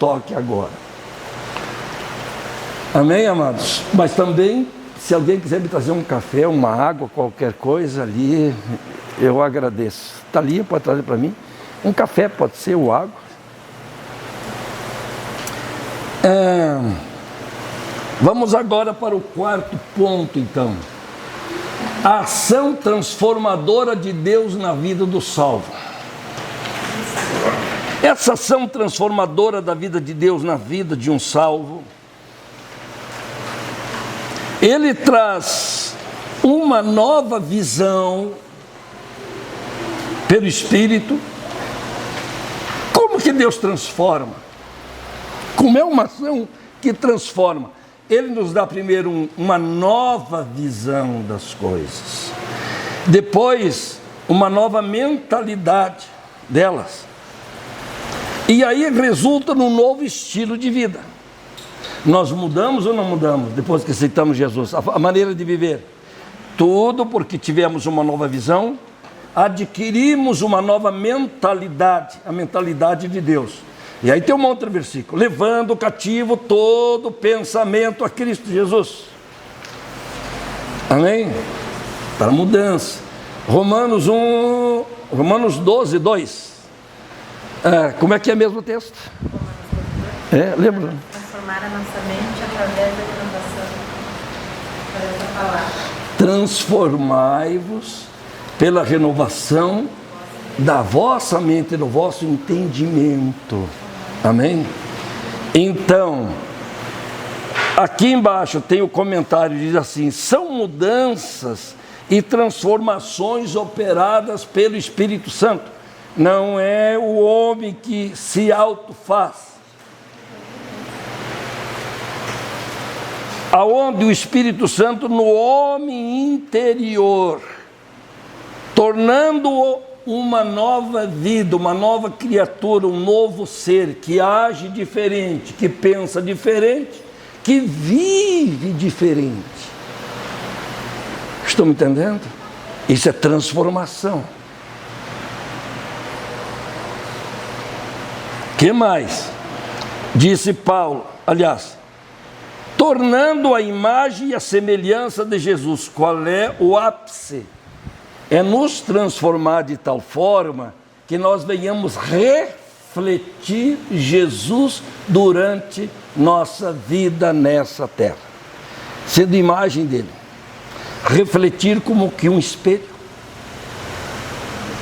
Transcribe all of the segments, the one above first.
toque agora. Amém, amados? Mas também, se alguém quiser me trazer um café, uma água, qualquer coisa ali, eu agradeço. Thalia pode trazer para mim. Um café pode ser, ou água. Vamos agora para o quarto ponto, então. A ação transformadora de Deus na vida do salvo. Essa ação transformadora da vida de Deus na vida de um salvo, ele traz uma nova visão pelo Espírito. Como que Deus transforma? Como é uma ação que transforma? Ele nos dá primeiro uma nova visão das coisas. Depois, uma nova mentalidade delas. E aí resulta num novo estilo de vida. Nós mudamos ou não mudamos depois que aceitamos Jesus? A maneira de viver. Tudo porque tivemos uma nova visão, adquirimos uma nova mentalidade, a mentalidade de Deus. E aí tem um outro versículo: levando cativo todo pensamento a Cristo Jesus. Amém? Para mudança. Romanos 12, 2. Como é que é mesmo o texto? Lembra? Transformar a nossa mente através da renovação da palavra. Transformai-vos pela renovação da vossa mente, do vosso entendimento. Amém? Então, aqui embaixo tem o comentário, diz assim: são mudanças e transformações operadas pelo Espírito Santo. Não é o homem que se autofaz. Aonde o Espírito Santo no homem interior, tornando-o uma nova vida, uma nova criatura, um novo ser que age diferente, que pensa diferente, que vive diferente. Estão me entendendo? Isso é transformação. Que mais? Disse Paulo, aliás, tornando a imagem e a semelhança de Jesus. Qual é o ápice? É nos transformar de tal forma que nós venhamos refletir Jesus durante nossa vida nessa terra, sendo imagem dele. Refletir como que um espelho,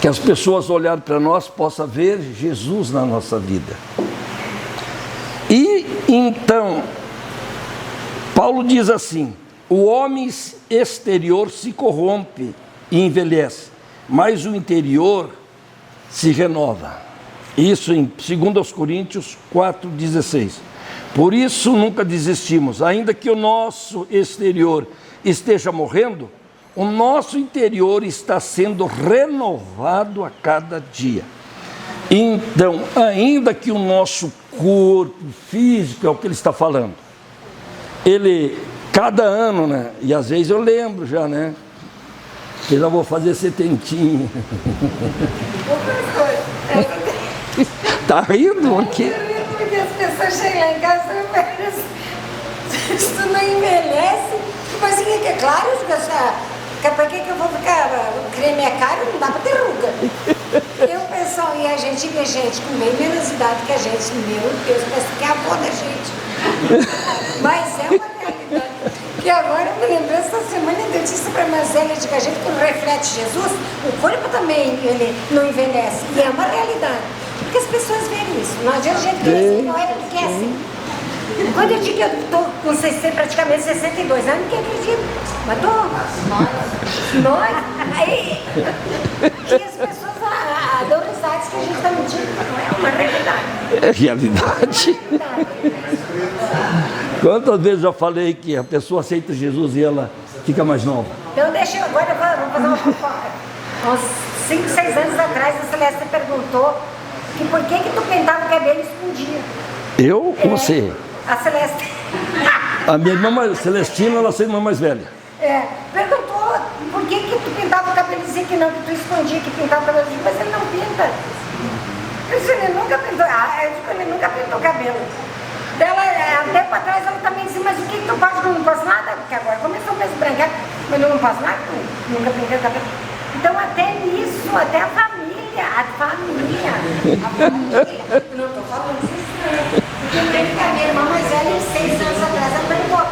que as pessoas olharem para nós possam ver Jesus na nossa vida. E então, Paulo diz assim: o homem exterior se corrompe e envelhece, mas o interior se renova. Isso em 2 Coríntios 4,16. Por isso nunca desistimos, ainda que o nosso exterior esteja morrendo, o nosso interior está sendo renovado a cada dia. Então, ainda que o nosso corpo físico, é o que ele está falando, ele, cada ano, né? E às vezes eu lembro já, né? Que eu já vou fazer 70. Tá rindo aqui? Porque as pessoas chegam lá em casa e se tu não envelhece, tipo assim, é claro, para que eu vou ficar, criar minha cara, não dá para ter ruga. Eu, pessoal, e a gente vê gente com bem menos idade que a gente, meu Deus, parece que é a avó da gente. Mas é uma realidade. Que agora eu me lembrei, essa semana eu disse para a Marcela, de que a gente, quando reflete Jesus, o corpo também ele não envelhece. E é uma realidade. Porque as pessoas veem isso. Não adianta a gente ver assim, não é porque é assim. Quando eu digo que eu estou com praticamente 62 anos, ninguém acredita. Mas estou. Nós. Aí. E as pessoas dão risada que a gente está mentindo. Não é uma realidade. É realidade. Quantas vezes eu falei que a pessoa aceita Jesus e ela fica mais nova? Então deixa eu agora, vamos fazer uma fofoca. Uns 5, 6 anos atrás, a Celeste perguntou que por que tu pintava o cabelo e escondia. Eu ou você? A Celeste. A minha irmã Celestina, ela é a irmã mais velha. Perguntou por que tu pintava o cabelo e dizia que não, que tu escondia, que pintava o cabelo, mas ele não pinta. Ele nunca pintou, ele nunca pintou cabelo. Dela, há tempo atrás, ela também disse, mas o que tu faz? Não faço nada, porque agora começou a se brancar, mas eu não faço nada, nunca pintei cabelo. Então até nisso, até a família, não estou falando isso, né? Porque a minha irmã mais velha, 6 anos atrás, ela perguntou,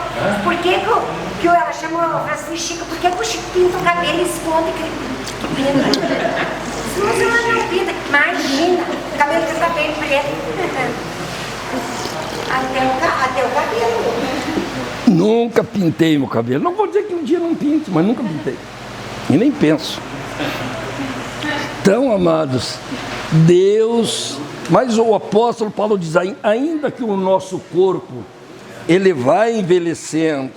por que ela chamou assim, Chico, por que o Chico pinta o cabelo e esconde que pinta? Mas ela não pinta, imagina, o cabelo que está bem preto. Até o cabelo. Nunca pintei meu cabelo. Não vou dizer que um dia não pinto, mas nunca pintei. E nem penso. Então, amados, Deus... Mas o apóstolo Paulo diz, ainda que o nosso corpo, ele vai envelhecendo,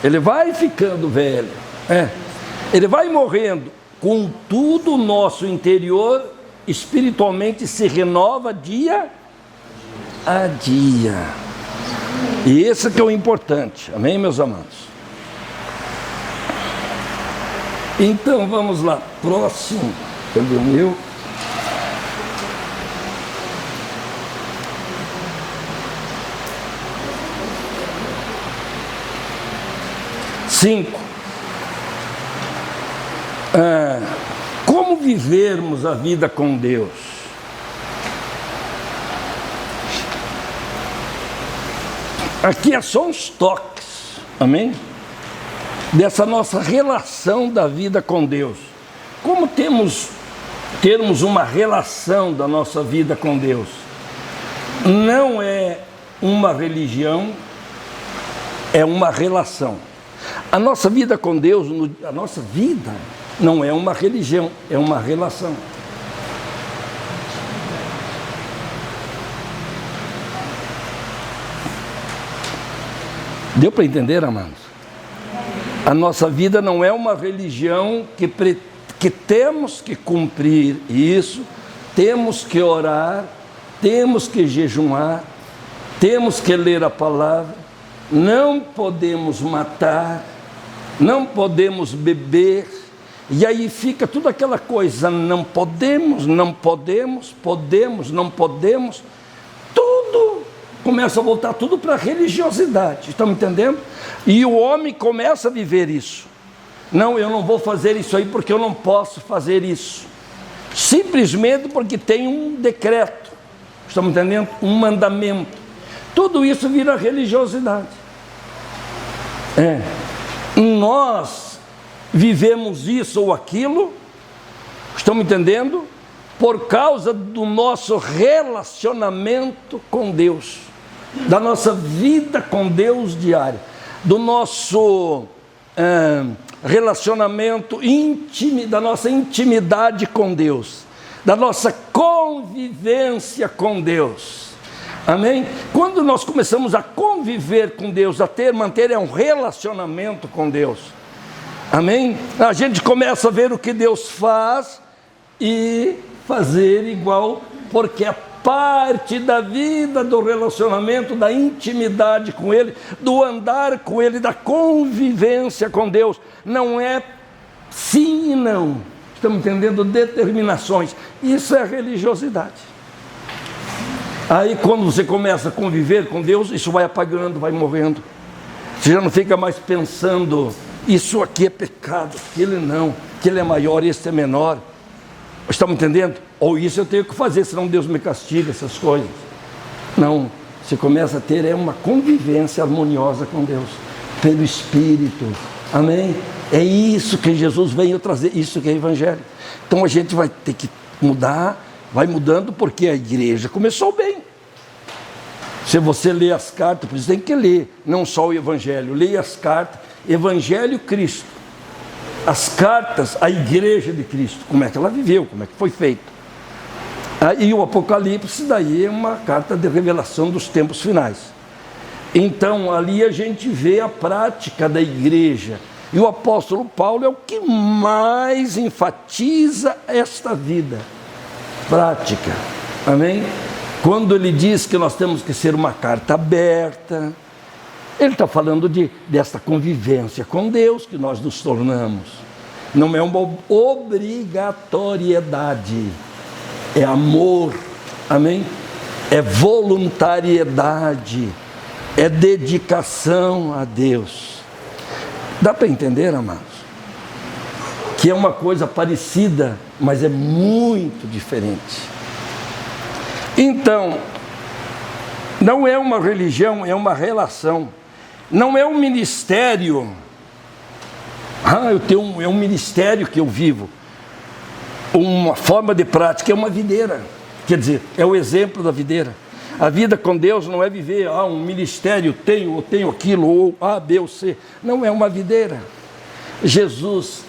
ele vai ficando velho, ele vai morrendo, contudo o nosso interior espiritualmente se renova dia a dia. E esse que é o importante, amém, meus amados? Então vamos lá, próximo, cadê o meu? 5. Como vivermos a vida com Deus? Aqui é só uns toques, amém? Dessa nossa relação da vida com Deus. Como termos uma relação da nossa vida com Deus? Não é uma religião, é uma relação. A nossa vida com Deus, a nossa vida não é uma religião, é uma relação. Deu para entender, amados? A nossa vida não é uma religião que temos que cumprir isso, temos que orar, temos que jejuar, temos que ler a palavra, não podemos matar, não podemos beber, e aí fica tudo aquela coisa, não podemos, não podemos, podemos, não podemos, tudo começa a voltar tudo para a religiosidade, estão entendendo? E o homem começa a viver isso. Não, eu não vou fazer isso aí porque eu não posso fazer isso, simplesmente porque tem um decreto, estão entendendo? Um mandamento. Tudo isso vira religiosidade. Nós vivemos isso ou aquilo, estamos entendendo? Por causa do nosso relacionamento com Deus, da nossa vida com Deus diária, do nosso relacionamento íntimo, da nossa intimidade com Deus, da nossa convivência com Deus. Amém? Quando nós começamos a conviver com Deus, manter um relacionamento com Deus, amém? A gente começa a ver o que Deus faz e fazer igual, porque é parte da vida, do relacionamento, da intimidade com Ele, do andar com Ele, da convivência com Deus. Não é sim e não. Estamos entendendo? Determinações. Isso é religiosidade. Aí quando você começa a conviver com Deus, isso vai apagando, vai morrendo. Você já não fica mais pensando, isso aqui é pecado, aquele não, aquele é maior, esse é menor. Estamos entendendo? Ou isso eu tenho que fazer, senão Deus me castiga, essas coisas. Não, você começa a ter uma convivência harmoniosa com Deus, pelo Espírito. Amém? É isso que Jesus veio trazer, isso que é Evangelho. Então a gente vai ter que mudar, vai mudando, porque a igreja começou bem. Se você lê as cartas, por isso tem que ler, não só o Evangelho, leia as cartas, Evangelho Cristo. As cartas, a igreja de Cristo, como é que ela viveu, como é que foi feito. E o Apocalipse daí é uma carta de revelação dos tempos finais. Então ali a gente vê a prática da igreja. E o apóstolo Paulo é o que mais enfatiza esta vida prática. Amém? Quando ele diz que nós temos que ser uma carta aberta, ele está falando desta convivência com Deus que nós nos tornamos. Não é uma obrigatoriedade. é amor, amém? É voluntariedade, é dedicação a Deus. Dá para entender, amados? Que é uma coisa parecida, mas é muito diferente. Então, não é uma religião, é uma relação. Não é um ministério. É um ministério que eu vivo. Uma forma de prática é uma videira. Quer dizer, é o exemplo da videira. A vida com Deus não é viver, um ministério, tenho aquilo, ou A, B ou C. Não, é uma videira. Jesus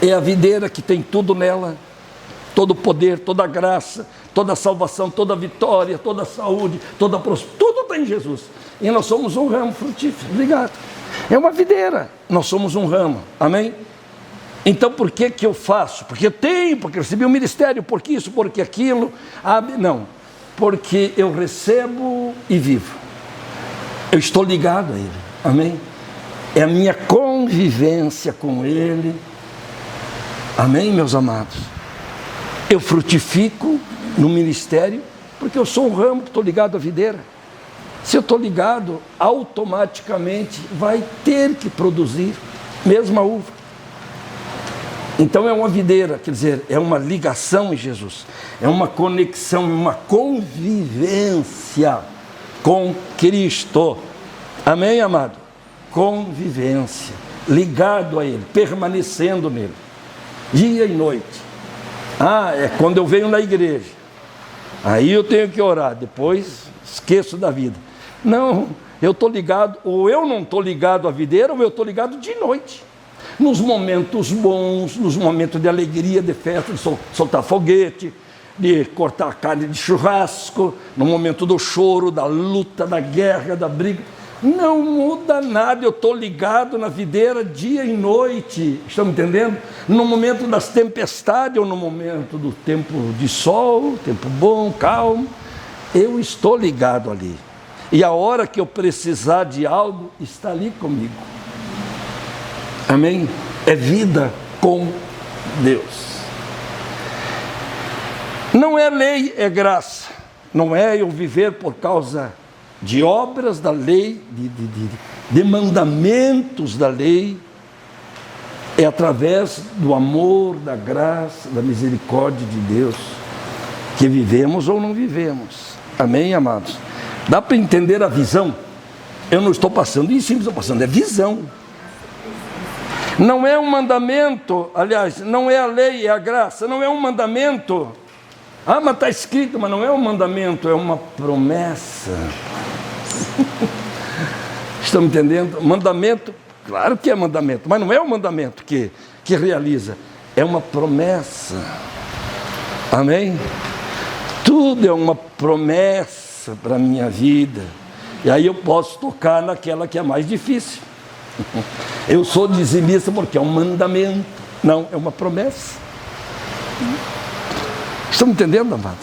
é a videira que tem tudo nela. Todo o poder, toda a graça, toda a salvação, toda a vitória, toda a saúde, toda a prosperidade. Tudo está em Jesus. E nós somos um ramo frutífero. Obrigado. É uma videira. Nós somos um ramo. Amém? Então, por que eu faço? Porque eu tenho, porque eu recebi um ministério, porque isso, porque aquilo. Não. Porque eu recebo e vivo. Eu estou ligado a Ele. Amém? É a minha convivência com Ele. Amém, meus amados? Eu frutifico no ministério, porque eu sou um ramo que estou ligado à videira. Se eu estou ligado, automaticamente vai ter que produzir mesmo a uva. Então é uma videira, quer dizer, é uma ligação em Jesus, é uma conexão, uma convivência com Cristo. Amém, amado? Convivência, ligado a Ele, permanecendo nele, dia e noite. É quando eu venho na igreja, aí eu tenho que orar, depois esqueço da vida. Não, eu estou ligado, ou eu não estou ligado à videira, ou eu estou ligado de noite. Nos momentos bons, nos momentos de alegria, de festa, de soltar foguete, de cortar carne de churrasco, no momento do choro, da luta, da guerra, da briga. Não muda nada, eu estou ligado na videira dia e noite. Estão me entendendo? No momento das tempestades ou no momento do tempo de sol, tempo bom, calmo, eu estou ligado ali. E a hora que eu precisar de algo, está ali comigo. Amém? É vida com Deus. Não é lei, é graça. Não é eu viver por causa de obras da lei, de mandamentos da lei. É através do amor, da graça, da misericórdia de Deus que vivemos ou não vivemos. Amém, amados? Dá para entender a visão? Eu não estou passando em cima, estou passando, é visão. Não é um mandamento, aliás, não é a lei, é a graça, não é um mandamento. Mas está escrito, mas não é um mandamento, é uma promessa. Estão me entendendo? Mandamento, claro que é mandamento, mas não é um mandamento que realiza, é uma promessa. Amém? Tudo é uma promessa para a minha vida. E aí eu posso tocar naquela que é mais difícil. Eu sou dizimista porque é um mandamento. Não, é uma promessa. Estão me entendendo, amado?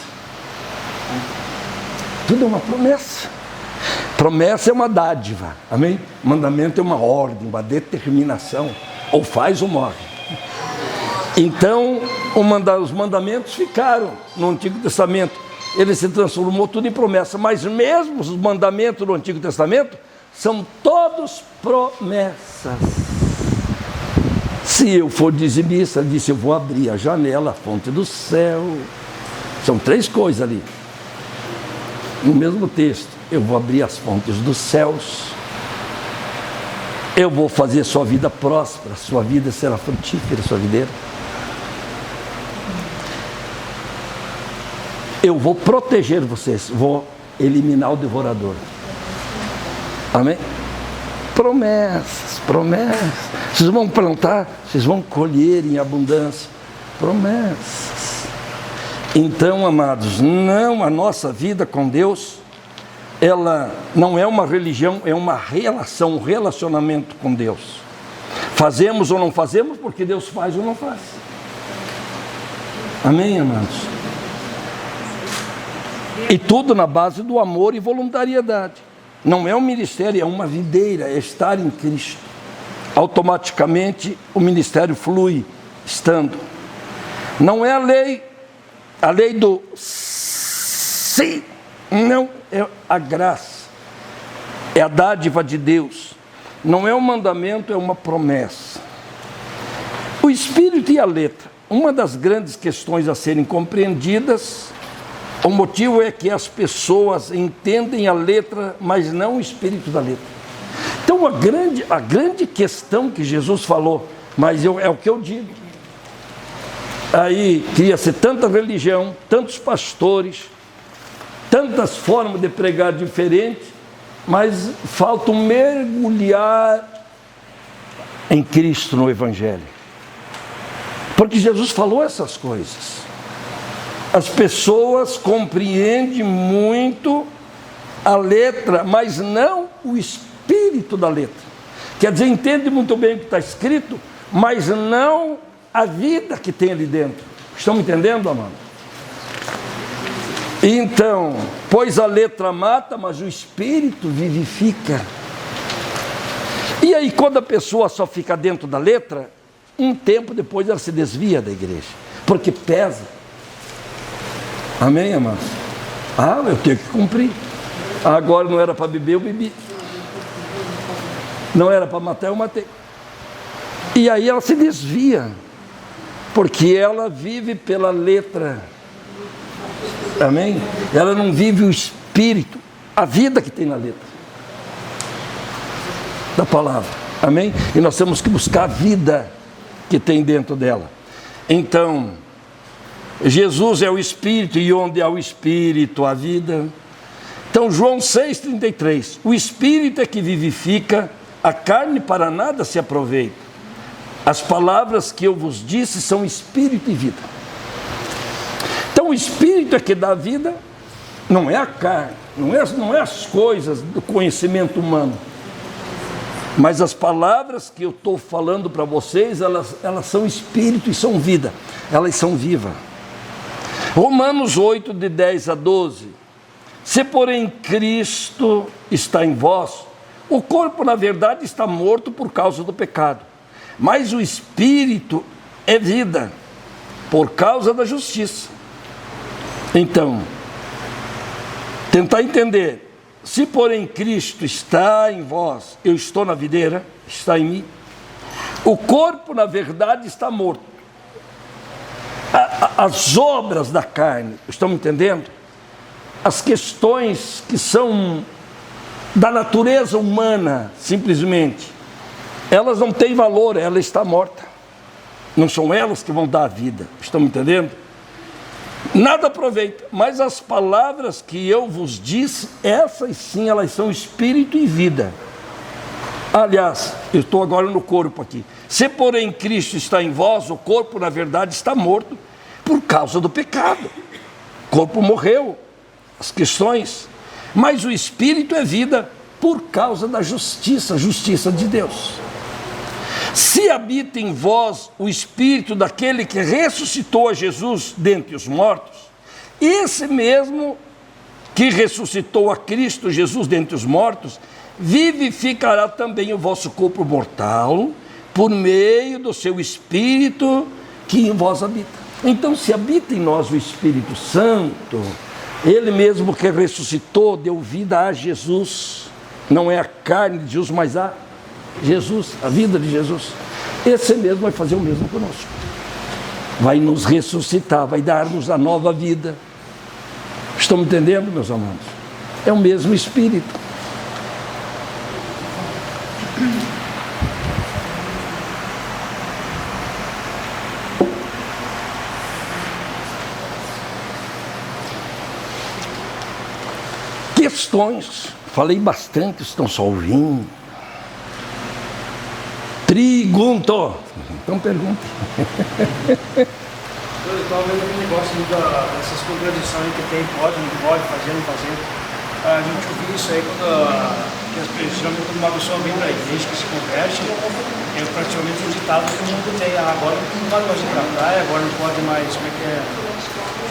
Tudo é uma promessa. Promessa é uma dádiva, amém? Mandamento é uma ordem, uma determinação. Ou faz ou morre. Então, os mandamentos ficaram no Antigo Testamento. Ele se transformou tudo em promessa. Mas mesmo os mandamentos do Antigo Testamento são todos promessas. Se eu for dizimista, ele disse, eu vou abrir a janela, a fonte do céu. São 3 coisas ali. No mesmo texto, eu vou abrir as fontes dos céus. Eu vou fazer sua vida próspera, sua vida será frutífera, sua videira. Eu vou proteger vocês, vou eliminar o devorador. Amém? Promessas, promessas. Vocês vão plantar, vocês vão colher em abundância. Promessas. Então, amados, não, a nossa vida com Deus, ela não é uma religião, é uma relação, um relacionamento com Deus. Fazemos ou não fazemos porque Deus faz ou não faz. Amém, amados? E tudo na base do amor e voluntariedade. Não é um ministério, é uma videira, é estar em Cristo. Automaticamente o ministério flui, estando. Não é a lei, A lei do sim, não é a graça, é a dádiva de Deus. Não é um mandamento, é uma promessa. O espírito e a letra. Uma das grandes questões a serem compreendidas, o motivo é que as pessoas entendem a letra, mas não o espírito da letra. Então a grande questão que Jesus falou, mas é o que eu digo. Aí cria-se tanta religião, tantos pastores, tantas formas de pregar diferentes, mas falta mergulhar em Cristo no Evangelho. Porque Jesus falou essas coisas. As pessoas compreendem muito a letra, mas não o espírito da letra. Quer dizer, entende muito bem o que está escrito, mas não a vida que tem ali dentro. Estão me entendendo, amado? Então, pois a letra mata, mas o espírito vivifica. E aí, quando a pessoa só fica dentro da letra, um tempo depois ela se desvia da igreja, porque pesa. Amém, amados? Ah, eu tenho que cumprir. Agora não era para beber, eu bebi. Não era para matar, eu matei. E aí ela se desvia, porque ela vive pela letra. Amém? Ela não vive o espírito, a vida que tem na letra da palavra. Amém? E nós temos que buscar a vida que tem dentro dela. Então, Jesus é o Espírito, e onde há o Espírito, há vida. Então, João 6,33, o Espírito é que vivifica, a carne para nada se aproveita. As palavras que eu vos disse são Espírito e vida. Então, o Espírito é que dá vida, não é a carne, não é as coisas do conhecimento humano. Mas as palavras que eu estou falando para vocês, elas são espírito e são vida. Elas são vivas. Romanos 8, de 10 a 12. Se porém Cristo está em vós, o corpo na verdade está morto por causa do pecado, mas o espírito é vida, por causa da justiça. Então, tentar entender. Se porém Cristo está em vós, eu estou na videira, está em mim, o corpo na verdade está morto. As obras da carne, estão me entendendo? As questões que são da natureza humana, simplesmente, elas não têm valor, ela está morta. Não são elas que vão dar a vida, estão me entendendo? Nada aproveita, mas as palavras que eu vos disse, essas sim, elas são espírito e vida. Aliás, eu estou agora no corpo aqui. Se porém Cristo está em vós, o corpo na verdade está morto por causa do pecado. O corpo morreu, as questões, mas o espírito é vida por causa da justiça, justiça de Deus. Se habita em vós o espírito daquele que ressuscitou a Jesus dentre os mortos, esse mesmo que ressuscitou a Cristo Jesus dentre os mortos, vivificará também o vosso corpo mortal, por meio do seu Espírito que em vós habita. Então, se habita em nós o Espírito Santo, Ele mesmo que ressuscitou, deu vida a Jesus, não é a carne de Jesus, mas a Jesus, a vida de Jesus. Esse mesmo vai fazer o mesmo conosco. Vai nos ressuscitar, vai dar-nos a nova vida. Estão me entendendo, meus amados? É o mesmo Espírito. Questões, falei bastante, estão só ouvindo. Pergunto. Então pergunta. Eu estava vendo aquele negócio dessas contradições que tem, pode, não pode, fazer, não fazer. A gente ouviu isso aí que as pessoas, quando uma pessoa vem para a igreja, que se converte, é praticamente um ditado que o mundo tem. Agora não pode mais ir para a praia, agora não pode mais, como é que é,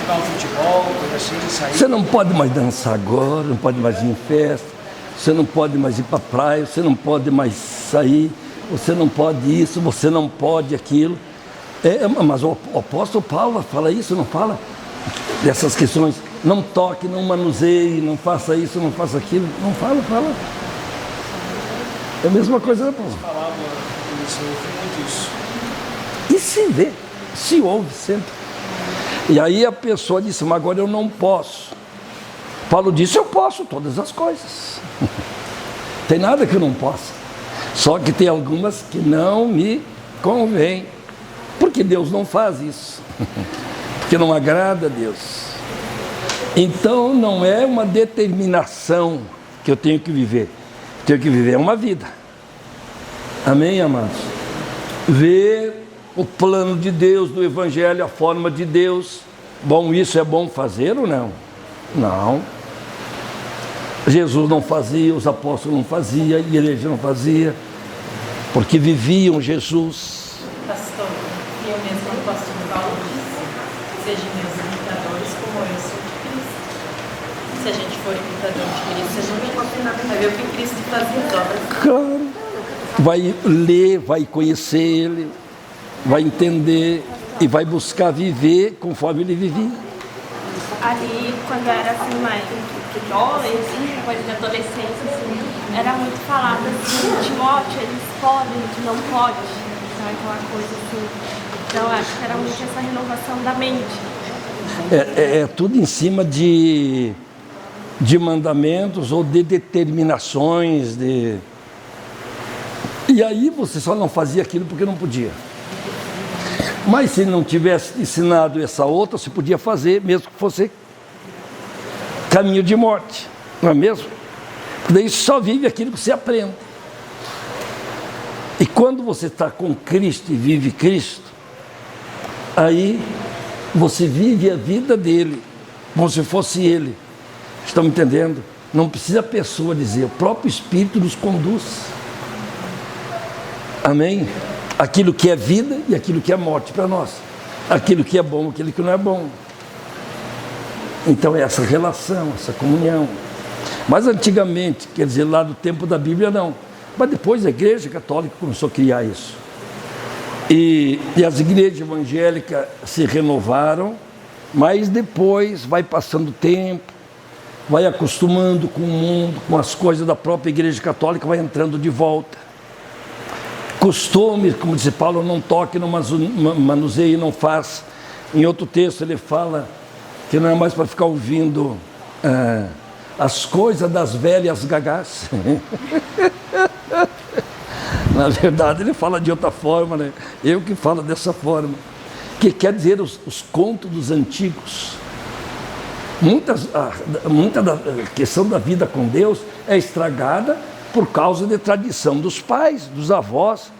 jogar um futebol, coisa assim, sair. Você não pode mais dançar agora, não pode mais ir em festa, você não pode mais ir para a praia, você não pode mais sair. Você não pode isso, você não pode aquilo. Mas o apóstolo Paulo fala isso, não fala? dessas questões. Não toque, não manuseie, não faça isso, não faça aquilo. Não fala. É a mesma coisa da Paulo. Falava isso, eu ouvi muito isso. E se vê, se ouve sempre. E aí a pessoa disse, mas agora eu não posso. Paulo disse, eu posso todas as coisas. Tem nada que eu não possa. Só que tem algumas que não me convém. Porque Deus não faz isso. Porque não agrada a Deus. Então não é uma determinação que eu tenho que viver. Tenho que viver uma vida. Amém, amados? Ver o plano de Deus, do Evangelho, a forma de Deus. Bom, isso é bom fazer ou não? Não. Jesus não fazia, os apóstolos não faziam, a igreja não fazia, porque viviam Jesus. Pastor, eu mesmo não posso Paulo disse, sejam meus imitadores como eu sou de Cristo. Se a gente for imitador de Cristo, a gente vai ver o que Cristo fazia as obras. Claro. Vai ler, vai conhecer Ele, vai entender e vai buscar viver conforme Ele vivia. Ali, quando eu era assim, mais jovem, assim, coisa de adolescência, assim, era muito falado assim, Timóteo, eles podem, tu não pode, sabe, aquela coisa assim. Então, acho que era muito essa renovação da mente. É tudo em cima de mandamentos ou de determinações, E aí você só não fazia aquilo porque não podia. Mas se não tivesse ensinado essa outra, você podia fazer, mesmo que fosse caminho de morte, não é mesmo? Porque daí só vive aquilo que você aprende. E quando você está com Cristo e vive Cristo, aí você vive a vida dele, como se fosse ele. Estão me entendendo? Não precisa a pessoa dizer, o próprio Espírito nos conduz. Amém? Aquilo que é vida e aquilo que é morte para nós. Aquilo que é bom, aquilo que não é bom. Então é essa relação, essa comunhão. Mas antigamente, quer dizer, lá do tempo da Bíblia não. Mas depois a Igreja Católica começou a criar isso. E as igrejas evangélicas se renovaram, mas depois vai passando o tempo, vai acostumando com o mundo, com as coisas da própria Igreja Católica, vai entrando de volta. Costume, como disse Paulo, não toque, não manuseie, não faz. Em outro texto ele fala que não é mais para ficar ouvindo as coisas das velhas gagás. Na verdade ele fala de outra forma, né? Eu que falo dessa forma. Que quer dizer os contos dos antigos. Muita da questão da vida com Deus é estragada por causa de tradição dos pais, dos avós,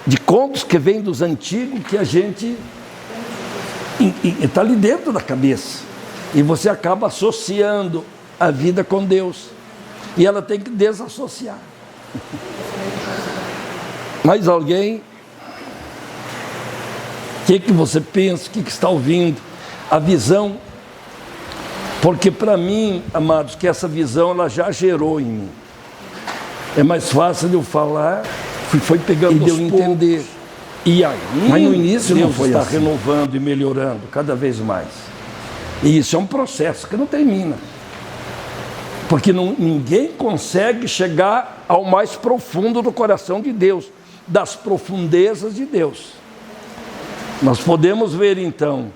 de contos que vêm dos antigos que a gente está ali dentro da cabeça. E você acaba associando a vida com Deus. E ela tem que desassociar. Mais alguém? O que você pensa? O que está ouvindo? A visão. Porque para mim, amados, que essa visão ela já gerou em mim. É mais fácil de eu falar, foi pegando e de eu entender. E aí, mas no início Deus está assim, renovando e melhorando cada vez mais. E isso é um processo que não termina. Porque ninguém consegue chegar ao mais profundo do coração de Deus, das profundezas de Deus. Nós podemos ver então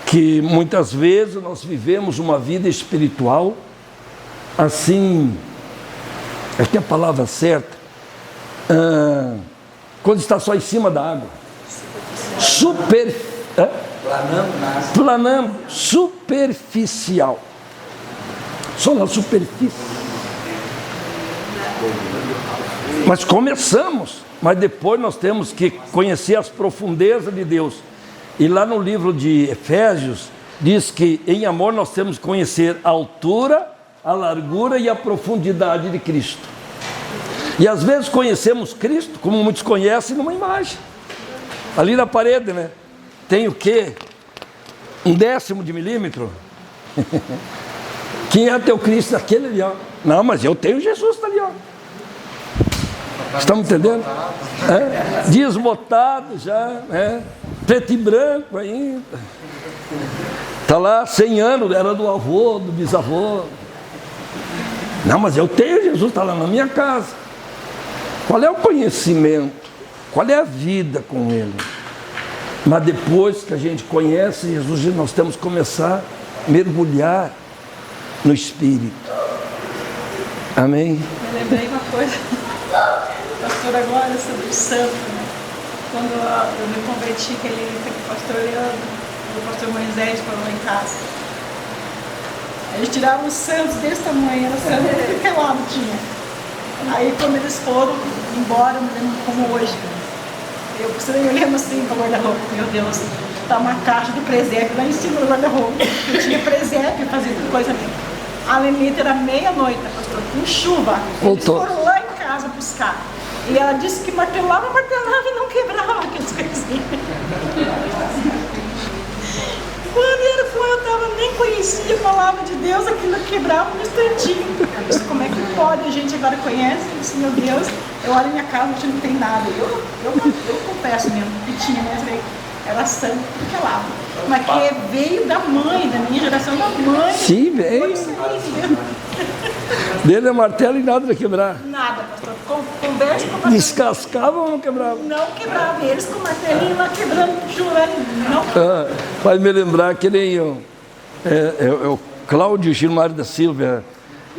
que muitas vezes nós vivemos uma vida espiritual assim, é que a palavra certa, quando está só em cima da água, planando, superficial, só na superfície. Mas começamos, mas depois nós temos que conhecer as profundezas de Deus. E lá no livro de Efésios, diz que em amor nós temos que conhecer a altura, a largura e a profundidade de Cristo. E às vezes conhecemos Cristo, como muitos conhecem, numa imagem. Ali na parede, né? Tem o quê? 1/10 de milímetro? Quem é teu Cristo? Aquele ali, ó. Não, mas eu tenho Jesus, está ali, ó. Estamos entendendo? Desbotado já, preto e branco ainda. Está lá 100 anos, era do avô, do bisavô. Não, mas eu tenho, Jesus está lá na minha casa. Qual é o conhecimento? Qual é a vida com Ele? Mas depois que a gente conhece Jesus, nós temos que começar a mergulhar no Espírito. Amém? Eu lembrei uma coisa, pastor, agora sobre o santo, né? Quando eu me converti, aquele pastor Leandro, o pastor Moisés falou lá em casa. Eles tiravam os santos desse tamanho, era santo de que lado tinha. Aí quando eles foram embora, eu me lembro como hoje. Eu lembro assim para o guarda-roupa, meu Deus, tá uma caixa de presépio lá em cima do guarda-roupa. Eu tinha presépio, fazia coisa mesmo. A Lenita era meia-noite, pastor, com chuva. Eles foram lá em casa buscar. E ela disse que martelava e não quebrava aqueles coisinhos. Quando eu nem conhecia a palavra de Deus, aquilo quebrava um instantinho. Eu disse, como é que pode? A gente agora conhece. Eu disse, meu Deus, eu olho minha casa, a gente não tem nada. Eu confesso mesmo, que tinha, mas era santo porque lava. Mas que veio da mãe, da minha geração, da mãe. Sim, veio. Dele é martelo e nada de quebrar. Nada, pastor. Conversa com o pastor. Descascava ou não quebrava? Não quebrava. Eles com o martelinho lá quebrando, chorando. Não. Faz me lembrar que nem o Cláudio Gilmar da Silva,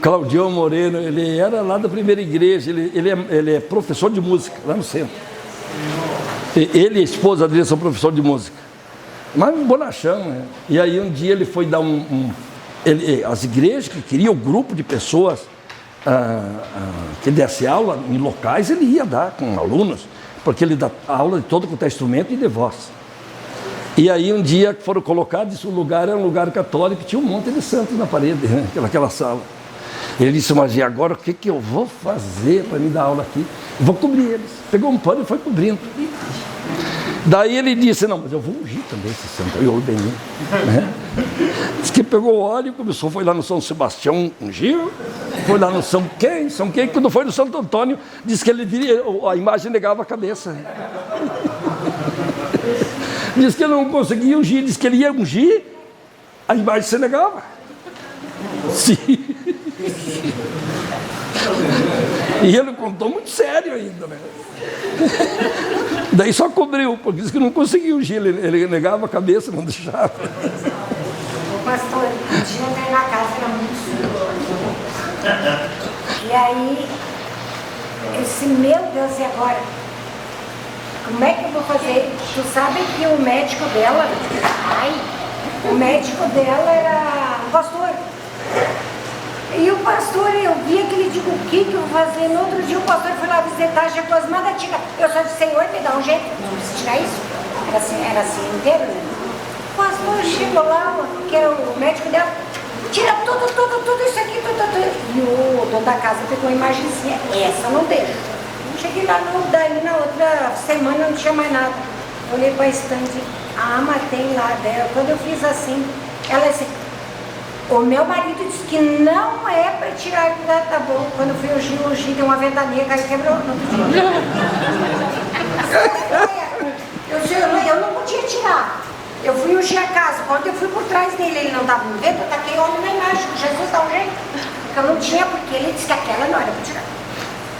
Claudião Moreno, ele era lá da primeira igreja, ele é professor de música, lá no centro. Ele e a esposa dele são professor de música. Mas um bonachão, né? E aí um dia ele foi dar as igrejas que queriam um grupo de pessoas que desse aula em locais, ele ia dar com alunos, porque ele dá aula de todo quanto é instrumento e de voz. E aí um dia foram colocados, esse lugar era um lugar católico, tinha um monte de santos na parede, né? Aquela sala. Ele disse, mas e agora o que eu vou fazer para me dar aula aqui? Eu vou cobrir eles. Pegou um pano e foi cobrindo. Daí ele disse, não, mas eu vou ungir também esse santo. Eu bem, né? Diz que pegou o óleo e começou, foi lá no São Sebastião, ungiu, foi lá no São Quem, quando foi no Santo Antônio, disse que a imagem negava a cabeça. Diz que ele não conseguia ungir, disse que ele ia ungir, a imagem se negava. Sim. E ele contou muito sério ainda, né? Daí só cobriu, porque disse que não conseguia ungir, ele negava a cabeça, não deixava. O pastor, um dia eu veio na casa, era muito sujo. E aí, eu disse, meu Deus, e agora? Como é que eu vou fazer? Tu sabe que o médico dela, o médico dela era um pastor. E o pastor, eu vi aquele, digo, o que eu vou fazer? No outro dia o pastor foi lá visitar, já com as mandas tiras. Eu só disse, Senhor, me dá um jeito, não precisa tirar isso. Era assim inteiro, né? O pastor chegou lá, que era o médico dela, tira tudo isso aqui, tudo. E o dono da casa pegou uma imagenzinha, essa não deixa. Cheguei lá, daí na outra semana não tinha mais nada. Eu olhei para a estante, mas tem lá dela. Quando eu fiz assim, ela disse, o meu marido disse que não é para tirar, tá bom. Quando eu fui ungir, deu uma ventania, caiu e quebrou no outro dia. Eu não podia tirar. Eu fui ungir a casa. Quando eu fui por trás dele, ele não estava no vento, eu taquei óleo na imagem. Jesus dá um jeito. Porque eu não tinha, porque ele disse que aquela não era para tirar.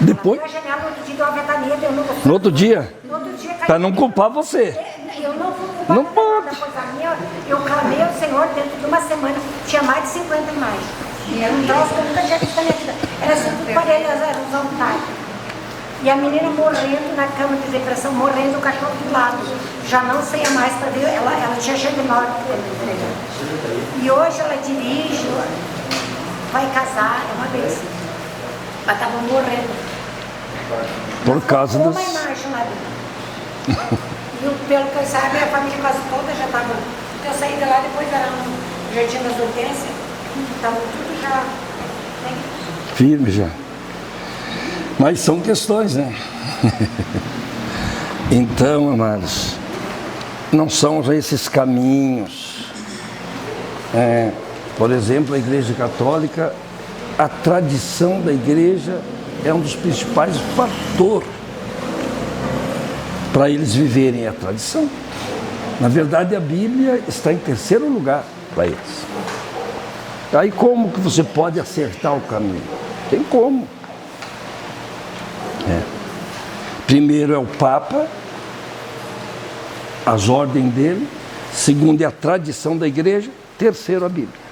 Depois? Na janela, no outro dia deu uma ventania, deu no outro dia? No outro dia caiu. Para não culpar você. Eu não vou culpar. Não pode. Eu clamei ao Senhor dentro de uma semana, tinha mais de 50 imagens. E era um troço que eu nunca tinha visto na minha vida. Era assim, tudo parelhas, era uns altares. E a menina morrendo na cama de depressão, morrendo, o cachorro do lado. Já não saía mais para ver, ela tinha cheio de morte. E hoje ela dirige, vai casar, é uma vez. Mas estava morrendo. Por causa uma das... imagem lá dentro. E pelo que eu saiba, a família quase toda já estava. Eu saí de lá, depois era no Jardim das Hortênsias. Estava tudo já. Firme já. Mas são questões, né? Então, amados, não são esses caminhos. Por exemplo, a Igreja Católica, a tradição da igreja é um dos principais fatores para eles viverem a tradição. Na verdade, a Bíblia está em terceiro lugar. para eles. Aí como que você pode acertar o caminho? Tem como. Primeiro é o Papa, as ordens dele. Segundo é a tradição da igreja. Terceiro, a Bíblia.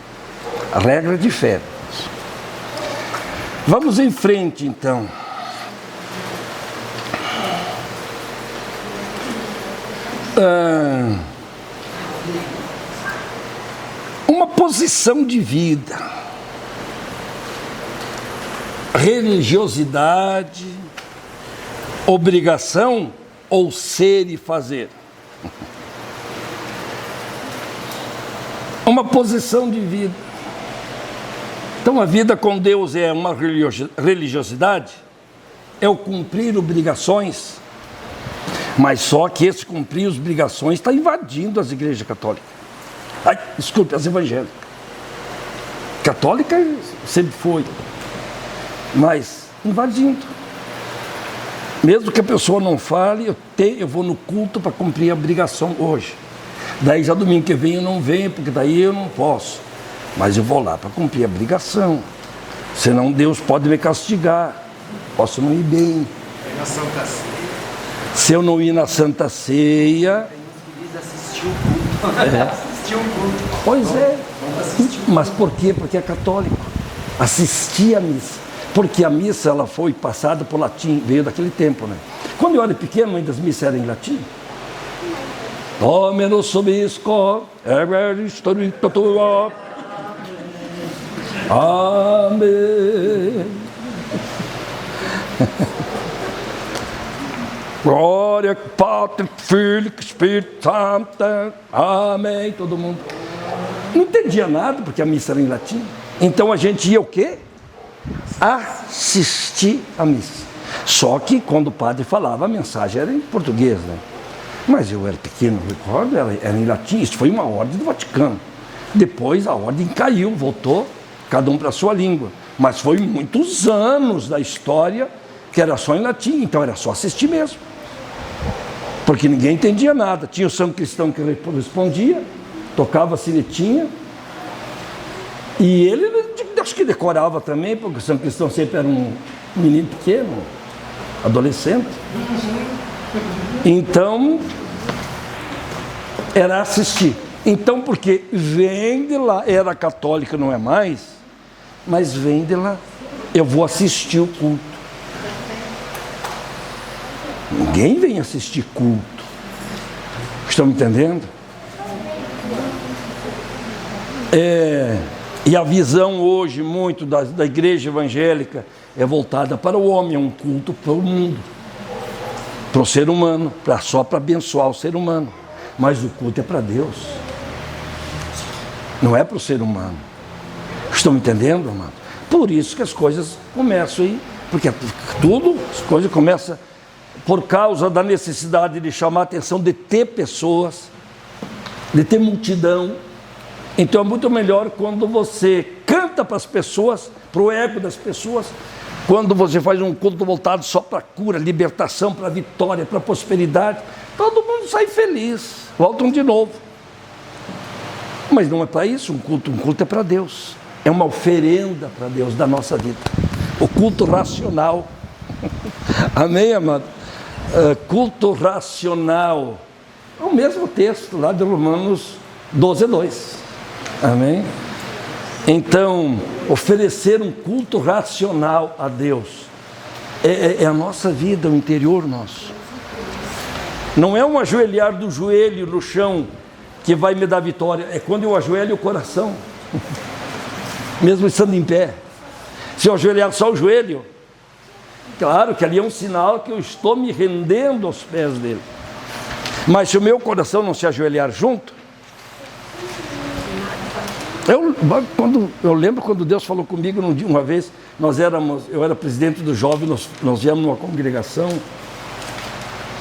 A regra de fé. Vamos em frente, então. Uma posição de vida, religiosidade, obrigação ou ser e fazer. Uma posição de vida. Então a vida com Deus é uma religiosidade, é o cumprir obrigações, mas só que esse cumprir as obrigações está invadindo as igrejas católicas. Desculpe, as evangélicas. Católica sempre foi, mas invadindo. Mesmo que a pessoa não fale, eu vou no culto para cumprir a obrigação hoje. Daí já domingo que vem eu não venho, porque daí eu não posso. Mas eu vou lá para cumprir a obrigação. Senão Deus pode me castigar. Posso não ir bem. Na Santa Ceia. Se eu não ir na Santa Ceia... Assistir o culto. Assistir o culto. Pois é. Mas por quê? Porque é católico. Assistir a missa. Porque a missa ela foi passada por latim, veio daquele tempo, né? Quando eu era pequeno, ainda as missas eram em latim. Domino subisco, eristorito tua. Amém. Glória, Pai, Filho, Espírito Santo. Amém. Todo mundo. Não entendia nada, porque a missa era em latim. Então a gente ia o quê? Assistir a missa. Só que quando o padre falava, a mensagem era em português, né? Mas eu era pequeno, recordo, era em latim. Isso foi uma ordem do Vaticano. Depois a ordem caiu, voltou, cada um para a sua língua. Mas foi muitos anos da história que era só em latim, então era só assistir mesmo. Porque ninguém entendia nada. Tinha o São Cristão que respondia, tocava a sinetinha, e ele, acho que decorava também, porque o São Cristão sempre era um menino pequeno, adolescente. Então, era assistir. Então, porque vem de lá, era católica, não é mais, mas vem de lá, eu vou assistir o culto. Ninguém vem assistir culto. Estão me entendendo? E a visão hoje, muito da igreja evangélica, é voltada para o homem, é um culto para o mundo, para o ser humano, só para abençoar o ser humano. Mas o culto é para Deus, não é para o ser humano. Estão me entendendo, amado? Por isso que as coisas começam aí, porque as coisas começam por causa da necessidade de chamar a atenção, de ter pessoas, de ter multidão. Então é muito melhor quando você canta para as pessoas, para o ego das pessoas, quando você faz um culto voltado só para a cura, libertação, para a vitória, para a prosperidade, todo mundo sai feliz, voltam de novo. Mas não é para isso um culto é para Deus, é uma oferenda para Deus da nossa vida, o culto racional. Amém, amado? Culto racional, é o mesmo texto lá de Romanos 12:2. Amém? Então, oferecer um culto racional a Deus é a nossa vida, o interior nosso. Não é um ajoelhar do joelho no chão que vai me dar vitória, é quando eu ajoelho o coração, mesmo estando em pé. Se eu ajoelhar só o joelho, claro que ali é um sinal que eu estou me rendendo aos pés dele. Mas se o meu coração não se ajoelhar junto, eu lembro quando Deus falou comigo uma vez, eu era presidente do jovem, nós viemos numa congregação,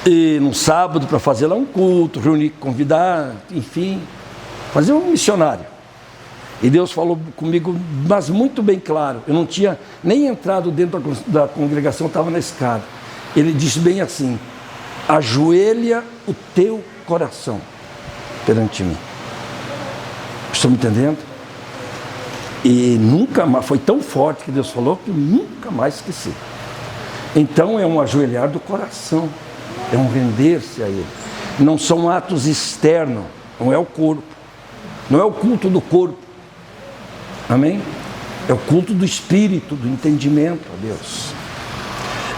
e num sábado para fazer lá um culto, reunir, convidar, enfim, fazer um missionário. E Deus falou comigo, mas muito bem claro, eu não tinha nem entrado dentro da congregação, estava na escada. Ele disse bem assim: ajoelha o teu coração perante mim. Estão me entendendo? E nunca mais, foi tão forte que Deus falou que eu nunca mais esqueci. Então é um ajoelhar do coração, é um render-se a Ele. Não são atos externos, não é o corpo, não é o culto do corpo, amém? É o culto do espírito, do entendimento a Deus.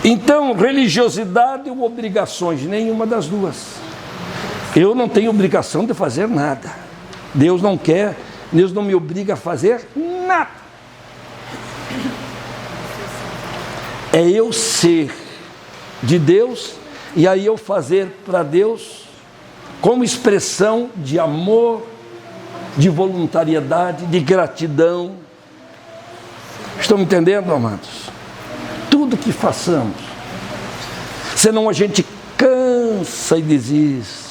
Então, religiosidade ou obrigações, nenhuma das duas. Eu não tenho obrigação de fazer nada. Deus não quer, Deus não me obriga a fazer nada. É eu ser de Deus e aí eu fazer para Deus como expressão de amor, de voluntariedade, de gratidão. Estão me entendendo, amados? Tudo que façamos, senão a gente cansa e desiste,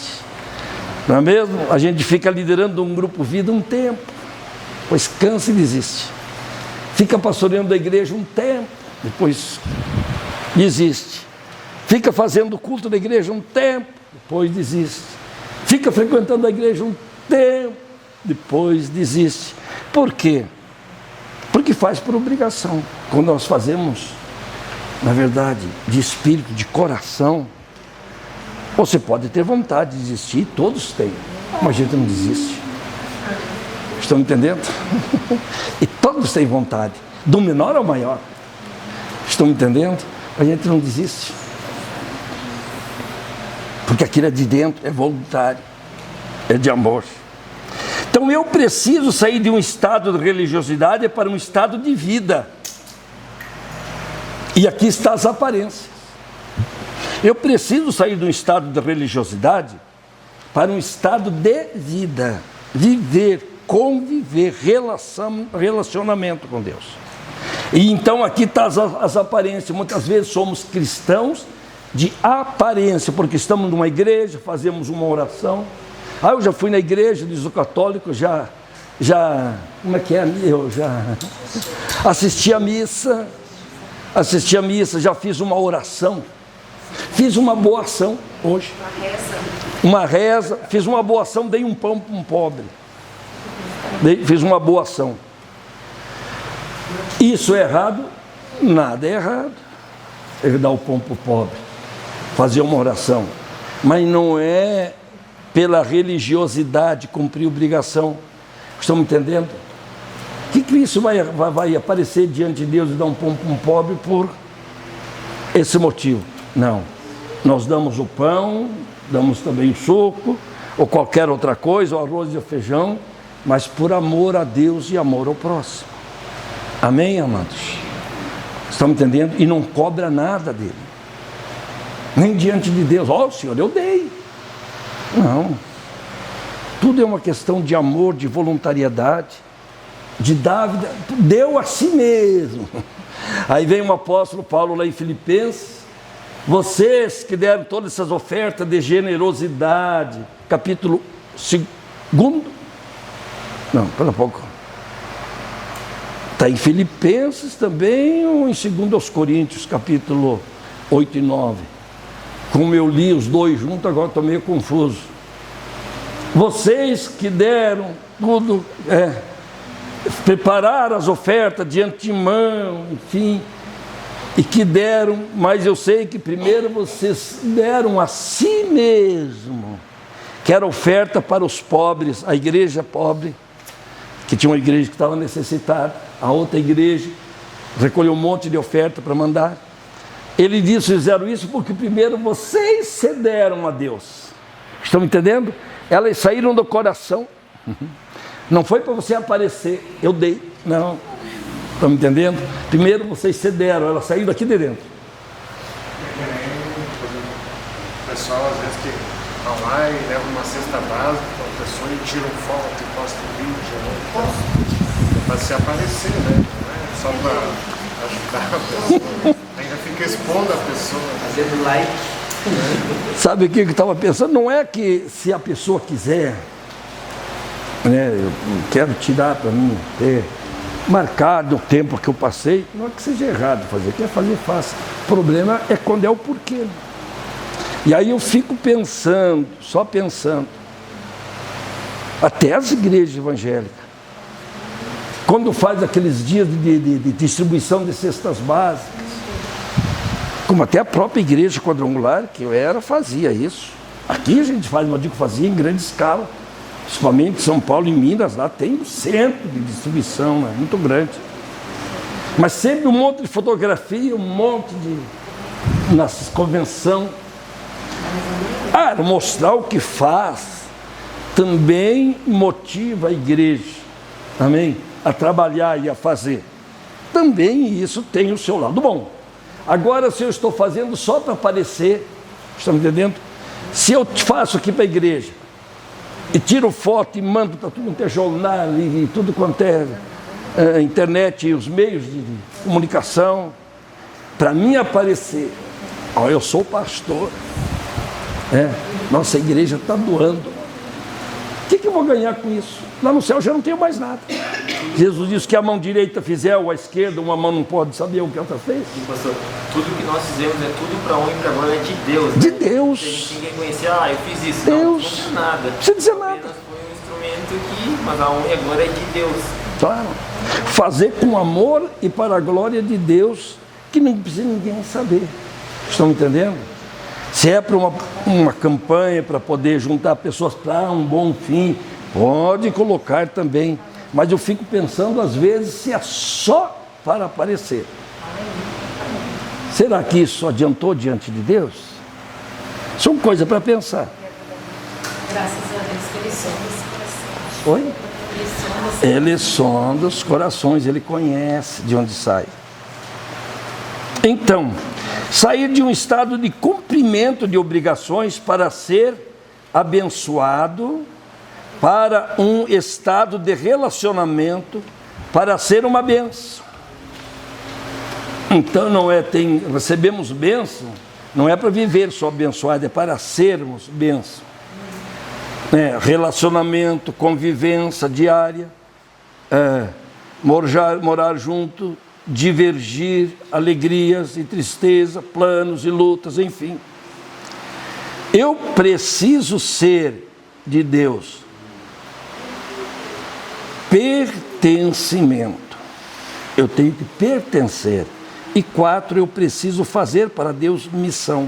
não é mesmo? A gente fica liderando um grupo vida um tempo, depois cansa e desiste. Fica pastoreando a igreja um tempo, depois desiste. Fica fazendo o culto da igreja um tempo, depois desiste. Fica frequentando a igreja um tempo, depois desiste. Por quê? Porque faz por obrigação. Quando nós fazemos, na verdade, de espírito, de coração, você pode ter vontade de desistir, todos têm, mas a gente não desiste. Estão entendendo? E todos têm vontade, do menor ao maior. Estão entendendo? A gente não desiste. Porque aquilo é de dentro, é voluntário, é de amor. Então eu preciso sair de um estado de religiosidade para um estado de vida. E aqui estão as aparências. Eu preciso sair de um estado de religiosidade para um estado de vida. Viver, conviver, relacionamento com Deus. E então aqui estão as aparências. Muitas vezes somos cristãos de aparência, porque estamos numa igreja, fazemos uma oração. Eu já fui na igreja, diz o católico, como é que é? Eu já assisti a missa, já fiz uma oração, fiz uma boa ação hoje. Uma reza, fiz uma boa ação, dei um pão para um pobre. Fiz uma boa ação. Isso é errado? Nada é errado. Ele dá o pão para o pobre, fazer uma oração. Mas não é pela religiosidade cumprir obrigação. Estão me entendendo? Que isso vai aparecer diante de Deus e dar um pão para um pobre por esse motivo? Não. Nós damos o pão, damos também o suco, ou qualquer outra coisa, o arroz e o feijão, mas por amor a Deus e amor ao próximo. Amém, amados? Estão me entendendo? E não cobra nada dele. Nem diante de Deus. Senhor, eu dei. Não. Tudo é uma questão de amor, de voluntariedade, de dar, deu a si mesmo. Aí vem o apóstolo Paulo lá em Filipenses, vocês que deram todas essas ofertas de generosidade, capítulo 2, não, pera um pouco, está em Filipenses também, ou em 2 Coríntios, capítulo 8 e 9, como eu li os dois juntos, agora estou meio confuso. Vocês que deram tudo, prepararam as ofertas de antemão, enfim, e que deram, mas eu sei que primeiro vocês deram a si mesmo, que era oferta para os pobres, a igreja pobre, que tinha uma igreja que estava necessitada, a outra igreja recolheu um monte de oferta para mandar. Ele disse, fizeram isso porque primeiro vocês cederam a Deus. Estão entendendo? Elas saíram do coração. Não foi para você aparecer, eu dei. Não. Estão me entendendo? Primeiro vocês cederam, elas saíram daqui de dentro. O pessoal às vezes que vão lá e levam uma cesta básica para a pessoa e tiram foto e postam vídeo. Para se aparecer, né? Não é só para ajudar a pessoa. Ainda fica expondo a pessoa. Fazendo like. Sabe o que eu estava pensando? Não é que se a pessoa quiser, né, eu quero tirar para mim ter marcado o tempo que eu passei, não é que seja errado fazer, quer fazer, faça. O problema é quando é o porquê. E aí eu fico pensando, só pensando, até as igrejas evangélicas, quando faz aqueles dias de distribuição de cestas básicas, como até a própria igreja quadrangular que eu era fazia isso. Aqui a gente faz, mas digo, fazia em grande escala, principalmente em São Paulo e Minas, lá tem um centro de distribuição, né, muito grande. Mas sempre um monte de fotografia, um monte de... na convenção. Mostrar o que faz também motiva a igreja, amém? A trabalhar e a fazer. Também isso tem o seu lado bom. Agora, se eu estou fazendo só para aparecer, estão entendendo? Se eu faço aqui para a igreja e tiro foto e mando para tudo quanto é jornal e tudo quanto é internet e os meios de comunicação, para mim aparecer, eu sou pastor, nossa igreja está doando. O que eu vou ganhar com isso? Lá no céu já não tenho mais nada. Jesus disse que a mão direita fizer ou a esquerda, uma mão não pode saber o que a outra fez. Pastor, tudo que nós fizemos é tudo para honra e para glória de Deus. De né? Deus. Se a gente ninguém conhecer, eu fiz isso. Deus. Não precisa nada. Não precisa dizer nada. Apenas foi um instrumento que, mas a honra e a glória é de Deus. Claro. Fazer com amor e para a glória de Deus, que não precisa ninguém saber. Estão entendendo? Se é para uma campanha, para poder juntar pessoas para um bom fim, pode colocar também. Mas eu fico pensando, às vezes, se é só para aparecer. Será que isso adiantou diante de Deus? São coisas para pensar. Graças a Deus que ele sonda os corações. Oi? Ele sonda os corações, ele conhece de onde sai. Então, sair de um estado de cumprimento de obrigações para ser abençoado, para um estado de relacionamento, para ser uma bênção. Então recebemos bênção, não é para viver só abençoado, é para sermos bênção. Relacionamento, convivência diária, morar junto, divergir, alegrias e tristeza, planos e lutas, enfim. Eu preciso ser de Deus. Pertencimento. Eu tenho que pertencer. E 4, eu preciso fazer para Deus missão.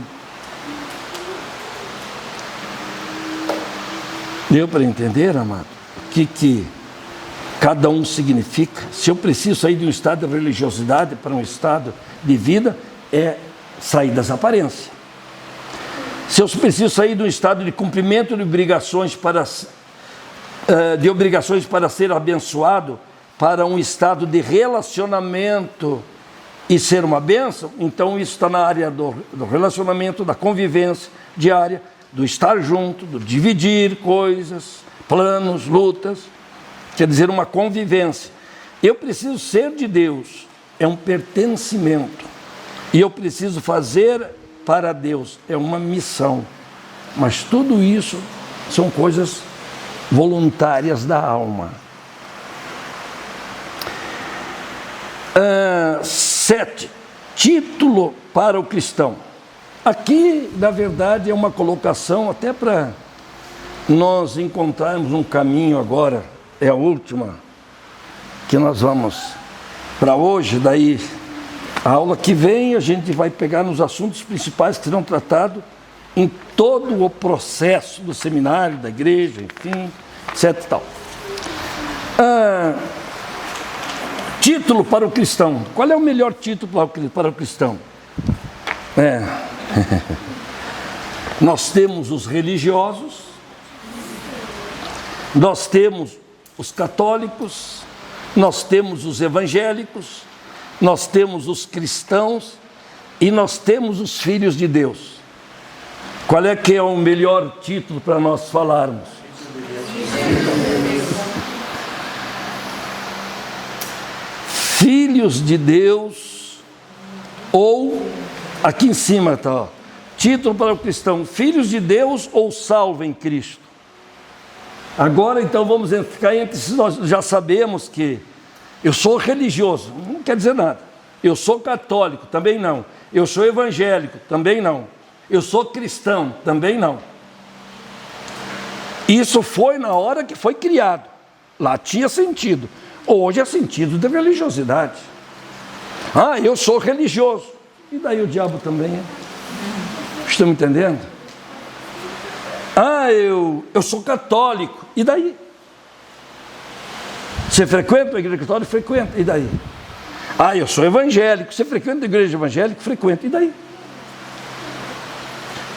Deu para entender, amado? O que cada um significa? Se eu preciso sair de um estado de religiosidade para um estado de vida, é sair das aparências. Se eu preciso sair de um estado de cumprimento de obrigações para ser abençoado, para um estado de relacionamento e ser uma bênção, então isso está na área do relacionamento, da convivência diária, do estar junto, do dividir coisas, planos, lutas, quer dizer, uma convivência. Eu preciso ser de Deus, é um pertencimento, e eu preciso fazer para Deus, é uma missão. Mas tudo isso são coisas voluntárias da alma. 7. Título para o cristão. Aqui, na verdade, é uma colocação até para nós encontrarmos um caminho agora, é a última que nós vamos para hoje, daí a aula que vem a gente vai pegar nos assuntos principais que serão tratados em todo o processo do seminário, da igreja, enfim, etc. e tal. Título para o cristão. Qual é o melhor título para o cristão? Nós temos os religiosos, nós temos os católicos, nós temos os evangélicos, nós temos os cristãos e nós temos os filhos de Deus. Qual é que é o melhor título para nós falarmos? Filhos de Deus, ou aqui em cima está, título para o cristão, filhos de Deus ou salvo em Cristo. Agora então vamos ficar entre si, nós já sabemos que eu sou religioso, não quer dizer nada. Eu sou católico, também não. Eu sou evangélico, também não. Eu sou cristão, também não. Isso foi na hora que foi criado. Lá tinha sentido. Hoje é sentido de religiosidade. Ah, eu sou religioso. E daí o diabo também é. Estão me entendendo? Ah, eu sou católico. E daí? Você frequenta a igreja católica? Frequenta. E daí? Ah, eu sou evangélico. Você frequenta a igreja evangélica? Frequenta. E daí?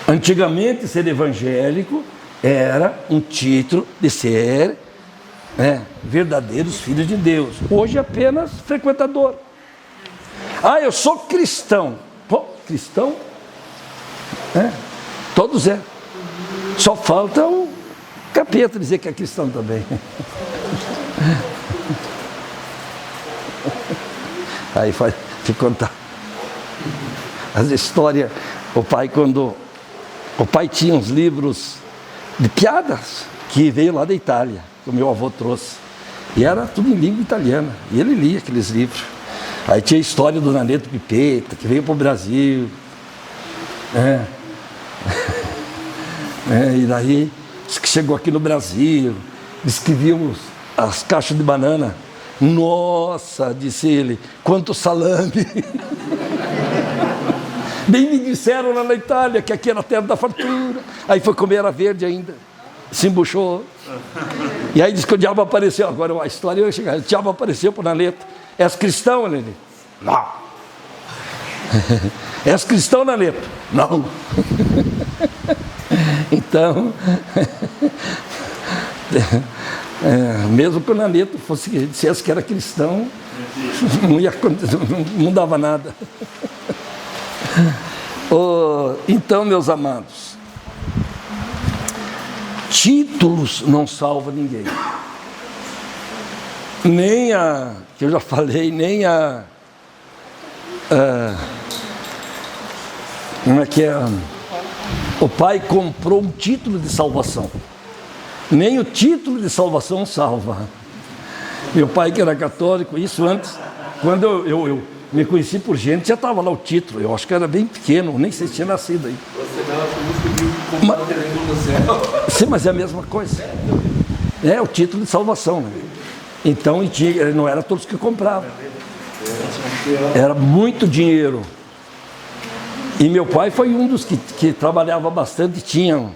Antigamente, ser evangélico era um título de ser verdadeiros filhos de Deus. Hoje apenas frequentador. Ah, eu sou cristão. Pô, cristão? Todos é. Só falta o capeta dizer que é cristão também. Aí vai te contar as histórias. O pai tinha uns livros de piadas que veio lá da Itália, que o meu avô trouxe. E era tudo em língua italiana. E ele lia aqueles livros. Aí tinha a história do Naneto Pipeta, que veio para o Brasil. E daí, que chegou aqui no Brasil, disse que viu as caixas de banana. Nossa, disse ele, quanto salame. Bem me disseram lá na Itália que aqui era a terra da fartura. Aí foi comer, era verde ainda. Se embuchou. E aí disse que o diabo apareceu. Agora a história vai chegar. O diabo apareceu para o Naneto. És cristão, Naneto? Não. És cristão, Naneto? Não. Então, mesmo que o Naneto dissesse que era cristão, não dava nada. Então, meus amados, títulos não salvam ninguém. Nem que eu já falei, nem como é que é? O pai comprou um título de salvação. Nem o título de salvação salva. Meu pai, que era católico, isso antes, quando eu me conheci por gente, já estava lá o título. Eu acho que era bem pequeno, nem sei se tinha nascido aí. Sim, mas é a mesma coisa. É o título de salvação, né? Então, não era todos que compravam. Era muito dinheiro. E meu pai foi um dos que trabalhava bastante, tinha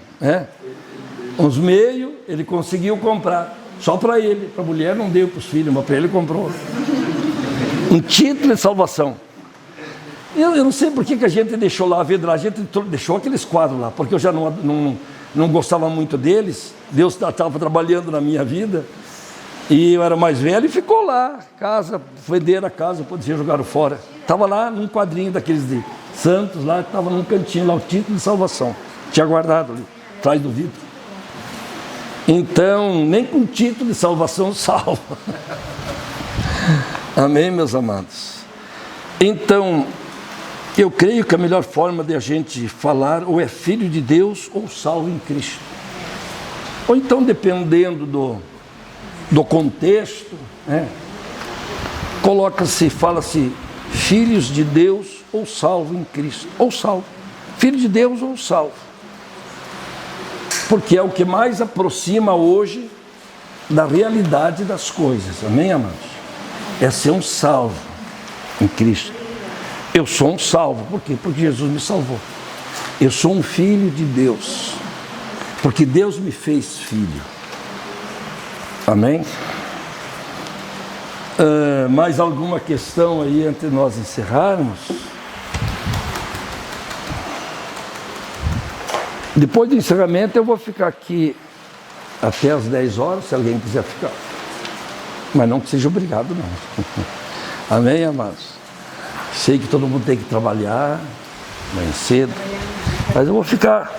uns meios, ele conseguiu comprar. Só para ele, para a mulher não deu para os filhos, mas para ele comprou. Um título de salvação. Eu não sei por que a gente deixou lá a vidra, a gente deixou aqueles quadros lá, porque eu já não gostava muito deles. Deus estava trabalhando na minha vida. E eu era mais velho e ficou lá, venderam a casa, podia jogar fora. Estava lá num quadrinho daqueles de Santos, lá, estava num cantinho lá, o título de salvação. Tinha guardado ali, atrás do vidro. Então, nem com título de salvação salva. Amém, meus amados? Então, eu creio que a melhor forma de a gente falar ou é filho de Deus ou salvo em Cristo. Ou então, dependendo do contexto, fala-se filhos de Deus ou salvo em Cristo, ou salvo, filho de Deus ou salvo, porque é o que mais aproxima hoje da realidade das coisas, amém, amados? É ser um salvo em Cristo. Eu sou um salvo, por quê? Porque Jesus me salvou. Eu sou um filho de Deus, porque Deus me fez filho. Amém? Mais alguma questão aí antes de nós encerrarmos? Depois do encerramento eu vou ficar aqui até as 10 horas, se alguém quiser ficar. Mas não que seja obrigado, não. Amém, amados? Sei que todo mundo tem que trabalhar, bem cedo, mas eu vou ficar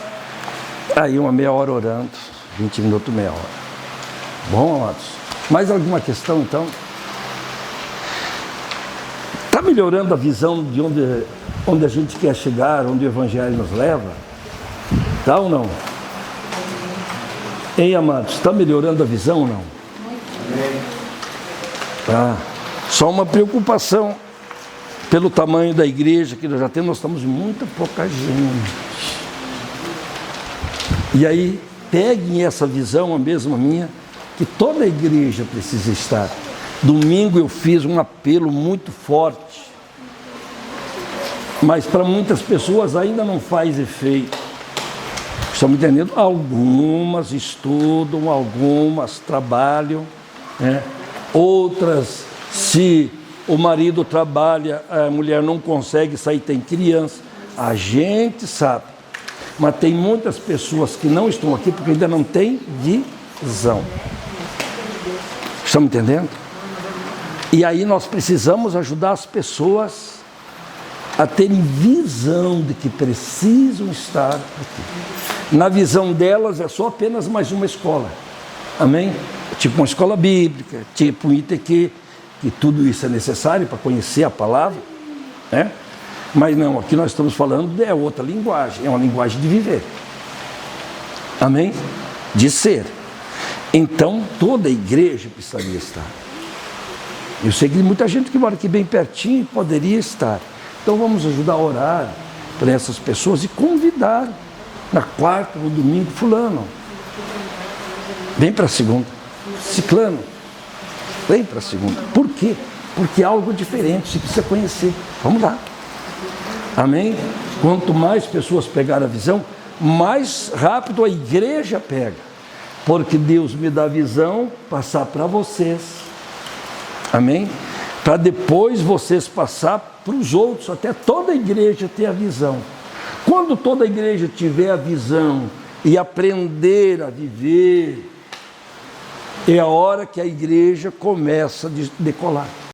aí uma meia hora orando, 20 minutos, meia hora. Bom, amados? Mais alguma questão, então? Está melhorando a visão de onde a gente quer chegar, onde o Evangelho nos leva? Está ou não? Hein, amados? Está melhorando a visão ou não? Tá. Só uma preocupação pelo tamanho da igreja que nós já temos, nós estamos muita pouca gente. E aí, peguem essa visão, a mesma minha, que toda a igreja precisa estar Domingo eu fiz um apelo muito forte, mas para muitas pessoas ainda não faz efeito. Estão me entendendo? Algumas estudam, algumas trabalham, né? Outras, se o marido trabalha, a mulher não consegue sair, tem criança. A gente sabe, mas tem muitas pessoas que não estão aqui porque ainda não tem visão. Estão me entendendo? E aí nós precisamos ajudar as pessoas a terem visão de que precisam estar aqui. Na visão delas é só apenas mais uma escola. Amém? Tipo uma escola bíblica, tipo um ITQ, que tudo isso é necessário para conhecer a palavra, né? Mas não, aqui nós estamos falando é outra linguagem, é uma linguagem de viver. Amém? De ser. Então, toda a igreja precisaria estar. Eu sei que muita gente que mora aqui bem pertinho poderia estar. Então vamos ajudar a orar para essas pessoas e convidar na quarta, no domingo, fulano. Vem para a segunda. Ciclano. Vem para a segunda. Por quê? Porque é algo diferente, você precisa conhecer. Vamos lá. Amém? Quanto mais pessoas pegarem a visão, mais rápido a igreja pega. Porque Deus me dá a visão, passar para vocês. Amém? Para depois vocês passar para os outros, até toda a igreja ter a visão. Quando toda a igreja tiver a visão e aprender a viver, é a hora que a igreja começa a decolar.